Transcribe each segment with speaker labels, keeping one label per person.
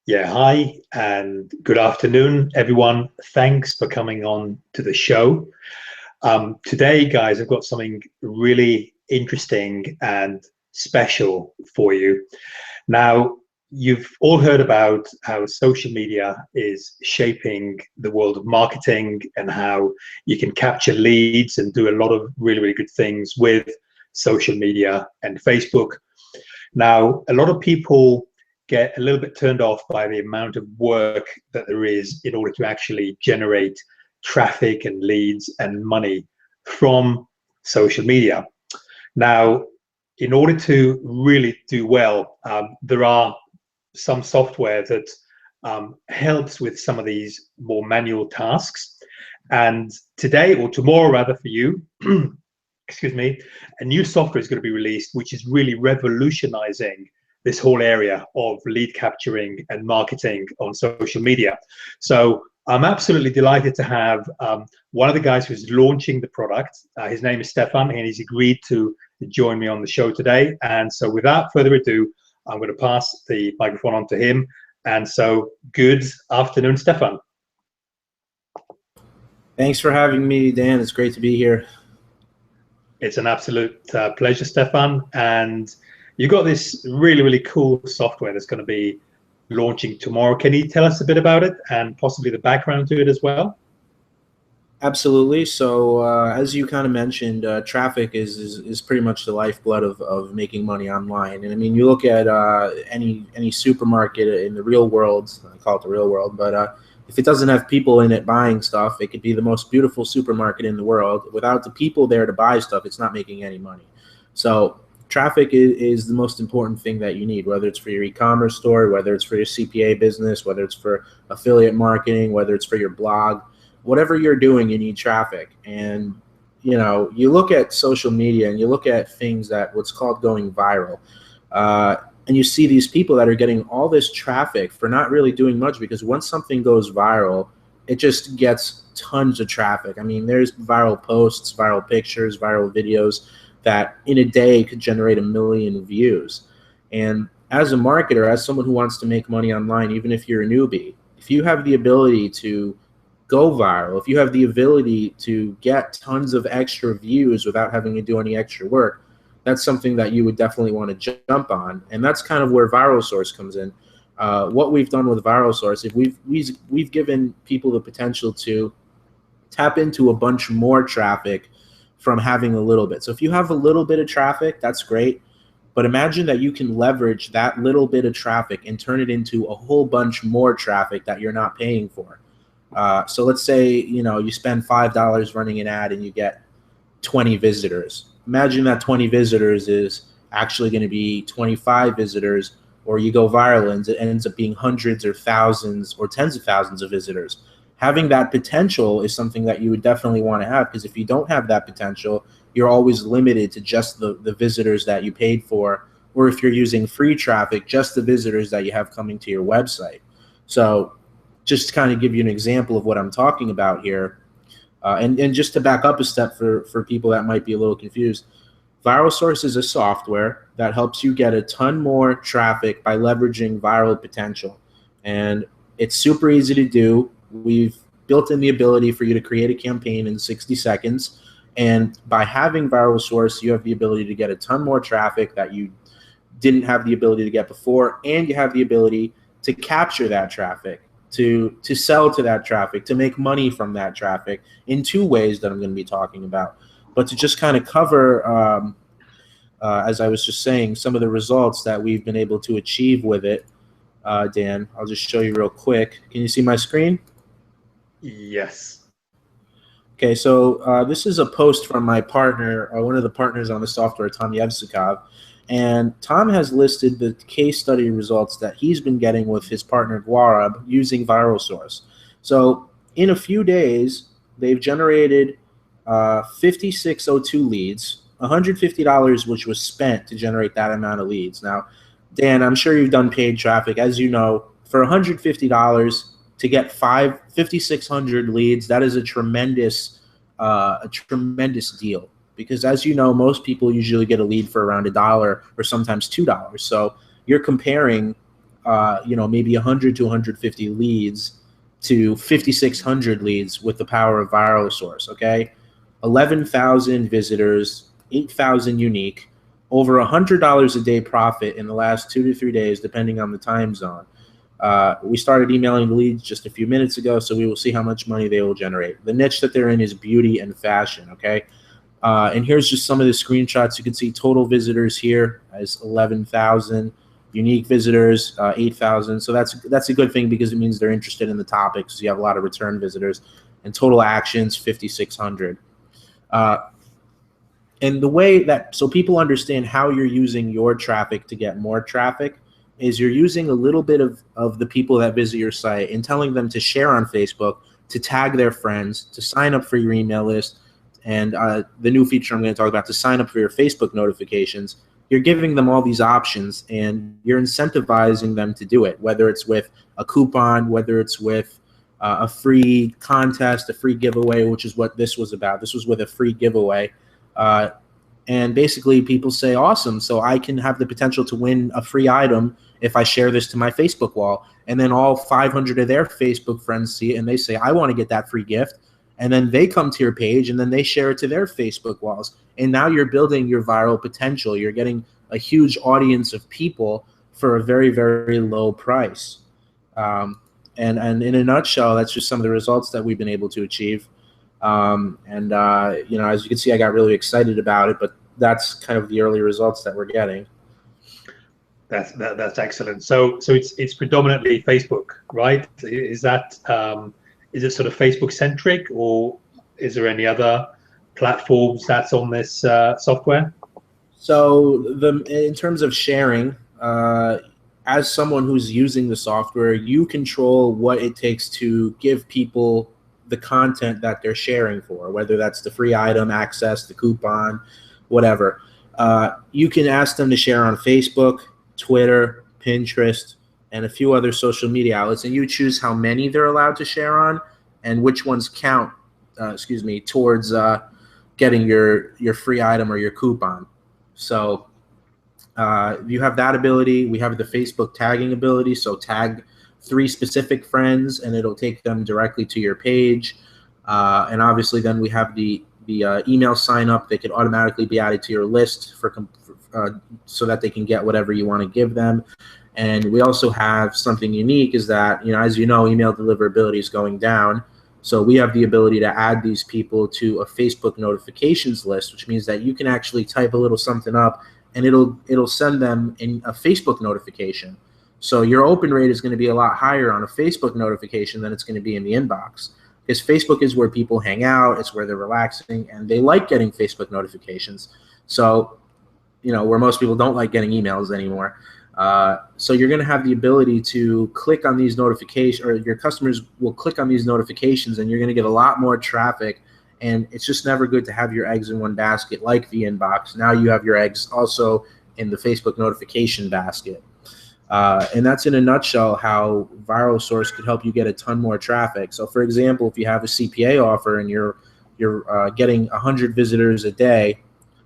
Speaker 1: Yeah, hi and good afternoon, everyone. Thanks for coming on to the show. Today, guys, I've got something really interesting and special for you. Now, you've all heard about how social media is shaping the world of marketing and how you can capture leads and do a lot of really, really good things with social media and Facebook. Now, a lot of people get a little bit turned off by the amount of work that there is in order to actually generate traffic and leads and money from social media. Now, in order to really do well, there are some software that helps with some of these more manual tasks. And today, or tomorrow rather for you, excuse me, a new software is going to be released, which is really revolutionizing this whole area of lead capturing and marketing on social media. So I'm absolutely delighted to have one of the guys who's launching the product. His name is Stefan, and he's agreed to join me on the show today. And so without further ado, I'm going to pass the microphone on to him. And so good afternoon, Stefan.
Speaker 2: Thanks for having me, Dan. It's great to be here.
Speaker 1: It's an absolute pleasure, Stefan. And you've got this really, really cool software that's going to be launching tomorrow. Can you tell us a bit about it and possibly the background to it as well?
Speaker 2: Absolutely. So as you kind of mentioned, traffic is pretty much the lifeblood of making money online. And I mean, you look at any supermarket in the real world, I call it the real world, but if it doesn't have people in it buying stuff, it could be the most beautiful supermarket in the world. Without the people there to buy stuff, it's not making any money. So traffic is the most important thing that you need, whether it's for your e-commerce store, whether it's for your CPA business, whether it's for affiliate marketing, whether it's for your blog. Whatever you're doing, you need traffic. And you look at social media and you look at things that what's called going viral, and you see these people that are getting all this traffic for not really doing much, because once something goes viral, it just gets tons of traffic. I mean, there's viral posts, viral pictures, viral videos that in a day could generate 1 million views. And as a marketer, as someone who wants to make money online, even if you're a newbie, if you have the ability to go viral, if you have the ability to get tons of extra views without having to do any extra work, that's something that you would definitely want to jump on. And that's kind of where Viral Source comes in. What we've done with Viral Source is we've given people the potential to tap into a bunch more traffic from having a little bit. So if you have a little bit of traffic, that's great. But imagine that you can leverage that little bit of traffic and turn it into a whole bunch more traffic that you're not paying for. So let's say, you spend $5 running an ad and you get 20 visitors. Imagine that 20 visitors is actually going to be 25 visitors, or you go viral and it ends up being hundreds or thousands or tens of thousands of visitors. Having that potential is something that you would definitely want to have, because if you don't have that potential, you're always limited to just the visitors that you paid for, or if you're using free traffic, just the visitors that you have coming to your website. So just to kind of give you an example of what I'm talking about here, and just to back up a step for people that might be a little confused, Viral Source is a software that helps you get a ton more traffic by leveraging viral potential. And it's super easy to do. We've built in the ability for you to create a campaign in 60 seconds. And by having Viral Source, you have the ability to get a ton more traffic that you didn't have the ability to get before. And you have the ability to capture that traffic, to sell to that traffic, to make money from that traffic in two ways that I'm going to be talking about. But to just kind of cover, as I was just saying, some of the results that we've been able to achieve with it, Dan, I'll just show you real quick. Can you see my screen?
Speaker 1: Yes.
Speaker 2: Okay, so this is a post from my partner, one of the partners on the software, Tom Yevsikov. And Tom has listed the case study results that he's been getting with his partner Guarab using Viral Source. So in a few days, they've generated 5602 leads, $150 which was spent to generate that amount of leads. Now, Dan, I'm sure you've done paid traffic. As you know, for $150 to get 5,600 leads, that is a tremendous deal. Because as you know, most people usually get a lead for around $1 or sometimes $2. So you're comparing maybe 100 to 150 leads to 5,600 leads with the power of viral source. Okay, 11,000 visitors, 8,000 unique, over $100 a day profit in the last 2 to 3 days, depending on the time zone. We started emailing the leads just a few minutes ago, so we will see how much money they will generate. The niche that they're in is beauty and fashion. Okay. And here's just some of the screenshots. You can see total visitors here as 11,000, unique visitors 8,000. So that's a good thing because it means they're interested in the topic. So you have a lot of return visitors, and total actions 5,600. And the way that so people understand how you're using your traffic to get more traffic is you're using a little bit of the people that visit your site and telling them to share on Facebook, to tag their friends, to sign up for your email list, and the new feature I'm going to talk about, to sign up for your Facebook notifications. You're giving them all these options, and you're incentivizing them to do it, whether it's with a coupon, whether it's with a free contest, a free giveaway, which is what this was about. This was with a free giveaway. And basically people say, awesome, so I can have the potential to win a free item if I share this to my Facebook wall. And then all 500 of their Facebook friends see it, and they say, I want to get that free gift. And then they come to your page, and then they share it to their Facebook walls. And now you're building your viral potential. You're getting a huge audience of people for a very, very low price. And in a nutshell, that's just some of the results that we've been able to achieve. As you can see, I got really excited about it, but that's kind of the early results that we're getting.
Speaker 1: That's excellent. So it's predominantly Facebook, right? Is it sort of Facebook centric, or is there any other platforms that's on this software?
Speaker 2: So in terms of sharing, as someone who's using the software, you control what it takes to give people the content that they're sharing for, whether that's the free item access, the coupon, whatever. You can ask them to share on Facebook, Twitter, Pinterest, and a few other social media outlets, and you choose how many they're allowed to share on and which ones count, towards getting your free item or your coupon. So you have that ability. We have the Facebook tagging ability, so tag 3 specific friends and it'll take them directly to your page. And obviously then we have the email sign up. They could automatically be added to your list so that they can get whatever you want to give them. And we also have something unique is that, as you know, email deliverability is going down. So we have the ability to add these people to a Facebook notifications list, which means that you can actually type a little something up and it'll send them in a Facebook notification. So your open rate is going to be a lot higher on a Facebook notification than it's going to be in the inbox, because Facebook is where people hang out. It's where they're relaxing, and they like getting Facebook notifications. So, where most people don't like getting emails anymore. So you're going to have the ability to click on these notifications, or your customers will click on these notifications, and you're going to get a lot more traffic. And it's just never good to have your eggs in one basket like the inbox. Now you have your eggs also in the Facebook notification basket. And that's in a nutshell how Viral Source could help you get a ton more traffic. So for example, if you have a CPA offer and you're getting 100 visitors a day,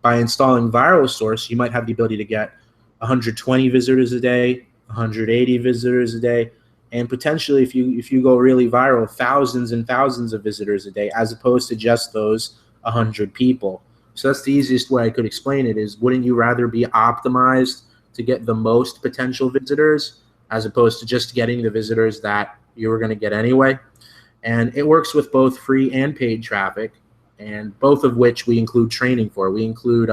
Speaker 2: by installing Viral Source, you might have the ability to get 120 visitors a day, 180 visitors a day, and potentially if you go really viral, thousands and thousands of visitors a day, as opposed to just those 100 people. So that's the easiest way I could explain it is, wouldn't you rather be optimized to get the most potential visitors as opposed to just getting the visitors that you were going to get anyway? And it works with both free and paid traffic, and both of which we include training for. We include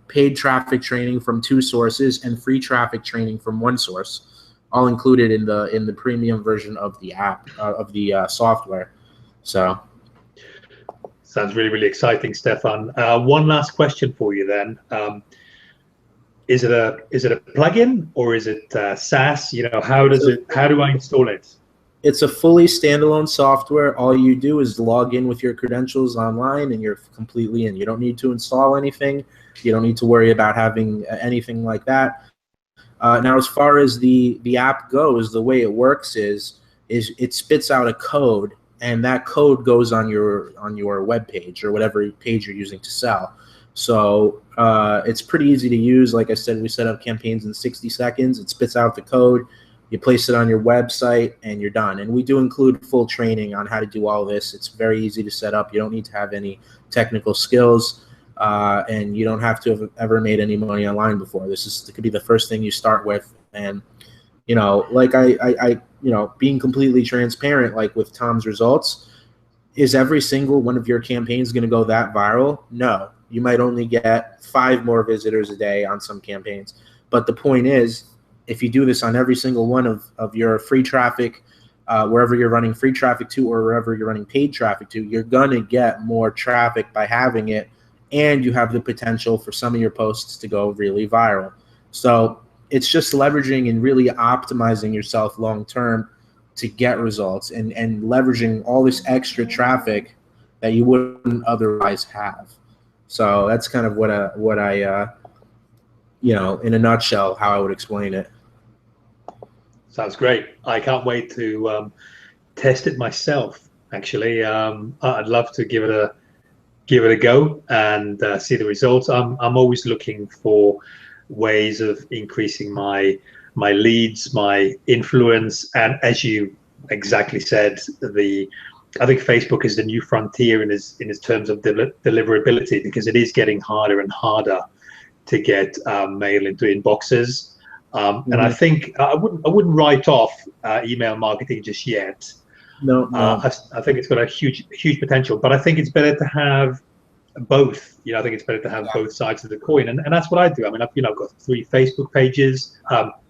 Speaker 2: paid traffic training from 2 sources and free traffic training from 1 source, all included in the premium version of the app, of the software. So
Speaker 1: sounds really, really exciting, Stefan. One last question for you then. Is it a plugin or is it SaaS? How do I install it?
Speaker 2: It's a fully standalone software. All you do is log in with your credentials online and you're completely in. You don't need to install anything. You don't need to worry about having anything like that. Now, as far as the app goes, the way it works is it spits out a code, and that code goes on your web page or whatever page you're using to sell. So it's pretty easy to use. Like I said, we set up campaigns in 60 seconds. It spits out the code. You place it on your website and you're done. And we do include full training on how to do all this. It's very easy to set up. You don't need to have any technical skills, and you don't have to have ever made any money online before. It could be the first thing you start with. And, like I being completely transparent, like with Tom's results, is every single one of your campaigns going to go that viral? No. You might only get 5 more visitors a day on some campaigns. But the point is, if you do this on every single one of your free traffic, wherever you're running free traffic to or wherever you're running paid traffic to, you're going to get more traffic by having it, and you have the potential for some of your posts to go really viral. So it's just leveraging and really optimizing yourself long term to get results, and leveraging all this extra traffic that you wouldn't otherwise have. So that's kind of what I in a nutshell, how I would explain it.
Speaker 1: Sounds great. I can't wait to test it myself. Actually, I'd love to give it a go and see the results. I'm always looking for ways of increasing my leads, my influence, and as you exactly said, I think Facebook is the new frontier in its terms of deliverability, because it is getting harder and harder to get mail into inboxes. And I think I wouldn't write off email marketing just yet.
Speaker 2: No.
Speaker 1: I think it's got a huge potential, but I think it's better to have both. I think it's better to have both sides of the coin, and that's what I do. I mean, I've got 3 Facebook pages,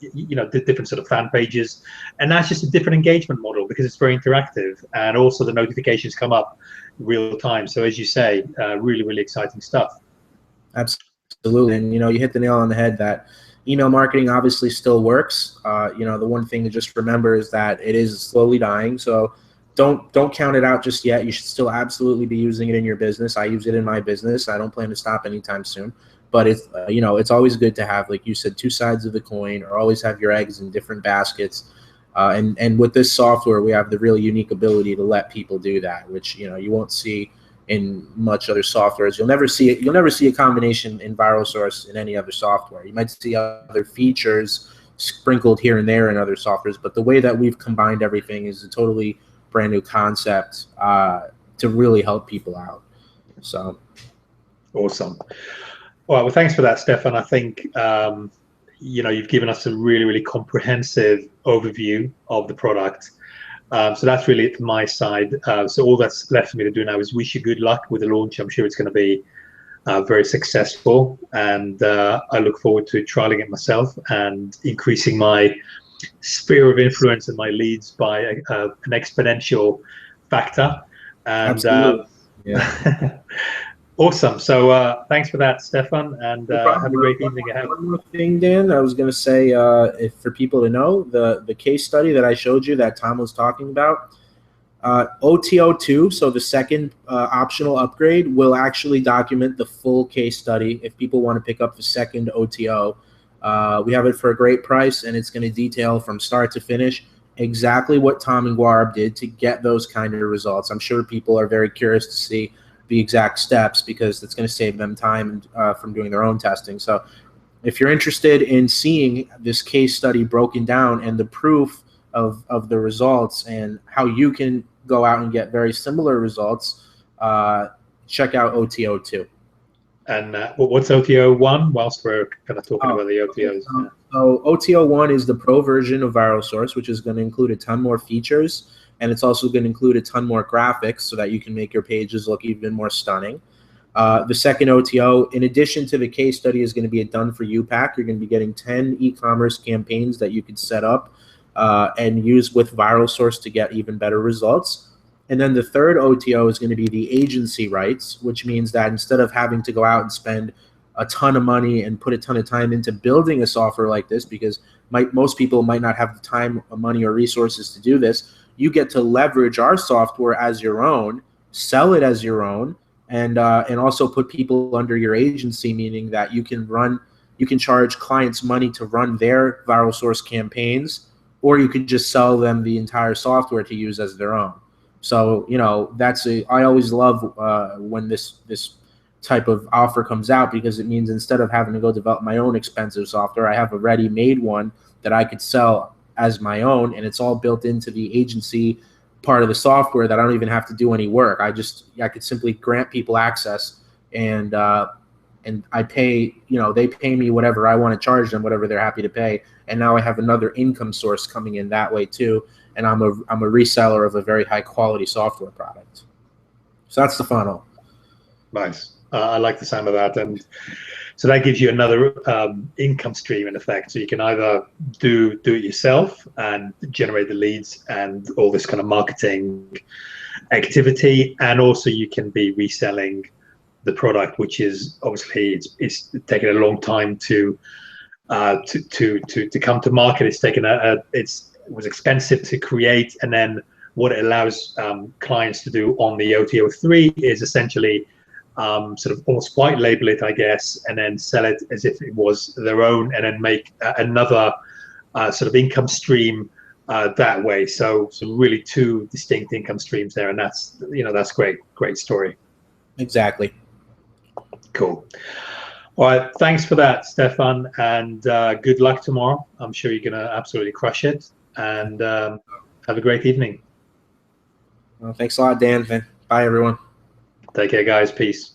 Speaker 1: different sort of fan pages, and that's just a different engagement model because it's very interactive, and also the notifications come up real time. So as you say, really exciting stuff.
Speaker 2: Absolutely, and you hit the nail on the head that email marketing obviously still works. The one thing to just remember is that it is slowly dying. So don't count it out just yet. You should still absolutely be using it in your business. I use it in my business. I don't plan to stop anytime soon. But it's it's always good to have, like you said, 2 sides of the coin, or always have your eggs in different baskets. And with this software, we have the really unique ability to let people do that, which you won't see in much other softwares. You'll never see it. You'll never see a combination in ViralSource in any other software. You might see other features sprinkled here and there in other softwares, but the way that we've combined everything is a totally brand new concept to really help people out. So
Speaker 1: awesome. All right, well, thanks for that, Stefan. I think you've given us a really comprehensive overview of the product. So that's really it from my side. So all that's left for me to do now is wish you good luck with the launch. I'm sure it's going to be very successful, and I look forward to trialing it myself and increasing my sphere of influence and my leads by an exponential factor. And awesome. So thanks for that, Stefan, and have a great evening ahead.
Speaker 2: One more thing, Dan, I was going to say, if for people to know, the case study that I showed you that Tom was talking about, OTO2, so the second optional upgrade, will actually document the full case study if people want to pick up the second OTO. We have it for a great price, and it's going to detail from start to finish exactly what Tom and Guarab did to get those kind of results. I'm sure people are very curious to see the exact steps, because it's going to save them time from doing their own testing. So if you're interested in seeing this case study broken down and the proof of the results and how you can go out and get very similar results, check out OTO2.
Speaker 1: And what's OTO1 whilst we're kind of talking about the OTOs?
Speaker 2: So OTO1 is the pro version of ViralSource, which is going to include a ton more features, and it's also going to include a ton more graphics so that you can make your pages look even more stunning. The second OTO, in addition to the case study, is going to be a done-for-you pack. You're going to be getting 10 e-commerce campaigns that you could set up and use with ViralSource to get even better results. And then the third OTO is going to be the agency rights, which means that instead of having to go out and spend a ton of money and put a ton of time into building a software like this, because most people might not have the time, money, or resources to do this, you get to leverage our software as your own, sell it as your own, and also put people under your agency, meaning that you can charge clients money to run their ViralSource campaigns, or you could just sell them the entire software to use as their own. So, I always love when this type of offer comes out, because it means instead of having to go develop my own expensive software, I have a ready-made one that I could sell as my own, and it's all built into the agency part of the software that I don't even have to do any work. I could simply grant people access, and I pay, they pay me whatever I want to charge them, whatever they're happy to pay. And now I have another income source coming in that way too. And I'm a reseller of a very high quality software product. So that's the funnel.
Speaker 1: Nice. I like the sound of that. And so that gives you another income stream in effect. So you can either do it yourself and generate the leads and all this kind of marketing activity, and also you can be reselling the product, which is obviously it's taken a long time to come to market. It's taken it was expensive to create, and then what it allows clients to do on the OTO3 is essentially sort of almost white label it, I guess, and then sell it as if it was their own, and then make another sort of income stream that way. So really two distinct income streams there, and that's great story.
Speaker 2: Exactly.
Speaker 1: Cool. All right, thanks for that, Stefan, and good luck tomorrow. I'm sure you're going to absolutely crush it, and have a great evening.
Speaker 2: Well, thanks a lot, Dan. Bye, everyone.
Speaker 1: Take care, guys. Peace.